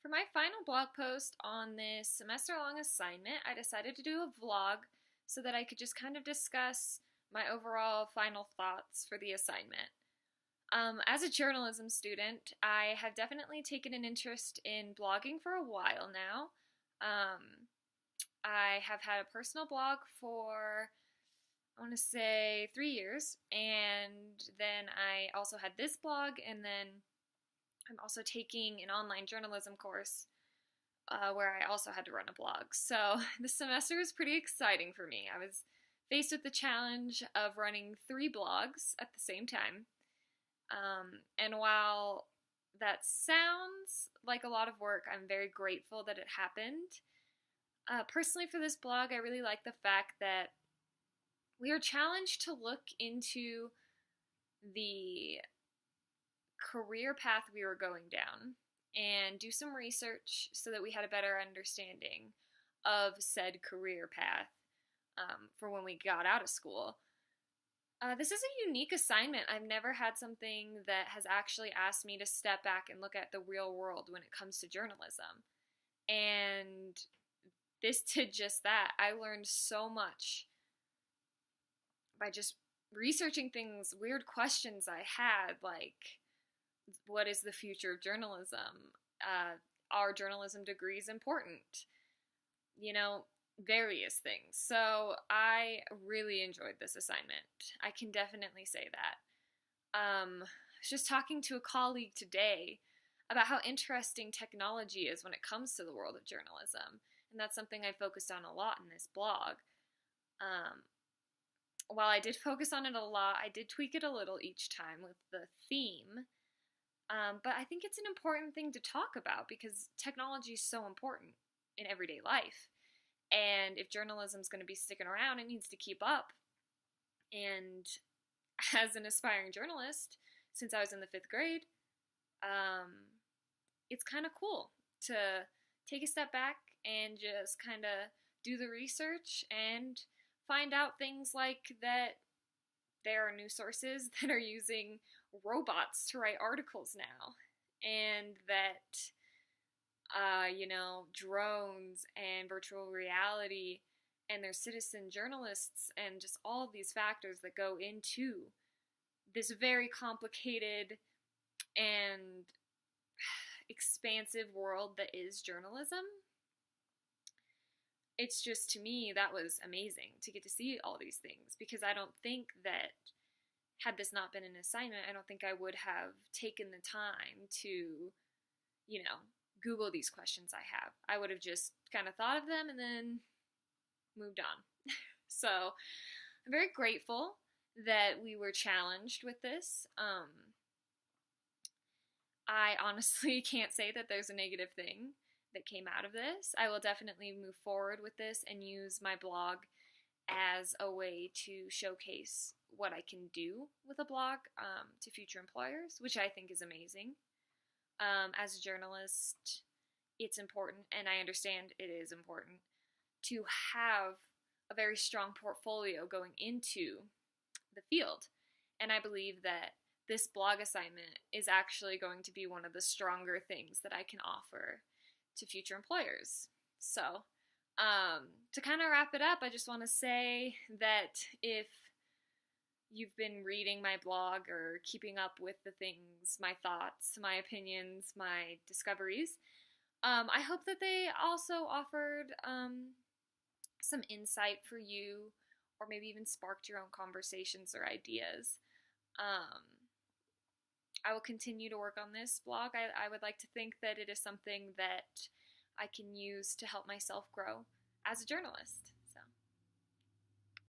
For my final blog post on this semester-long assignment, I decided to do a vlog so that I could just kind of discuss my overall final thoughts for the assignment. As a journalism student, I have definitely taken an interest in blogging for a while now. I have had a personal blog for, I want to say, 3 years, and then I also had this blog, and then I'm also taking an online journalism course where I also had to run a blog. So this semester was pretty exciting for me. I was faced with the challenge of running 3 blogs at the same time. And while that sounds like a lot of work, I'm very grateful that it happened. Personally, for this blog, I really like the fact that we are challenged to look into the career path we were going down and do some research so that we had a better understanding of said career path for when we got out of school. This is a unique assignment. I've never had something that has actually asked me to step back and look at the real world when it comes to journalism. And this did just that. I learned so much by just researching things, weird questions I had, like, what is the future of journalism? Are journalism degrees important? Various things. So I really enjoyed this assignment. I can definitely say that. I was just talking to a colleague today about how interesting technology is when it comes to the world of journalism. And that's something I focused on a lot in this blog. While I did focus on it a lot, I did tweak it a little each time with the theme. But I think it's an important thing to talk about because technology is so important in everyday life. And if journalism is going to be sticking around, it needs to keep up. And as an aspiring journalist, since I was in the 5th grade, it's kind of cool to take a step back and just kind of do the research and find out things like that there are news sources that are using robots to write articles now, and that drones and virtual reality and their citizen journalists and just all of these factors that go into this very complicated and expansive world that is journalism. It's just, to me, that was amazing to get to see all these things, because I don't think that, had this not been an assignment, I don't think I would have taken the time to, Google these questions I have. I would have just kind of thought of them and then moved on. So I'm very grateful that we were challenged with this. I honestly can't say that there's a negative thing that came out of this. I will definitely move forward with this and use my blog as a way to showcase what I can do with a blog to future employers, which I think is amazing. As a journalist, it's important, and I understand it is important, to have a very strong portfolio going into the field. And I believe that this blog assignment is actually going to be one of the stronger things that I can offer to future employers. So, to kind of wrap it up, I just want to say that if you've been reading my blog or keeping up with the things, my thoughts, my opinions, my discoveries, I hope that they also offered some insight for you, or maybe even sparked your own conversations or ideas. I will continue to work on this blog. I would like to think that it is something that I can use to help myself grow as a journalist.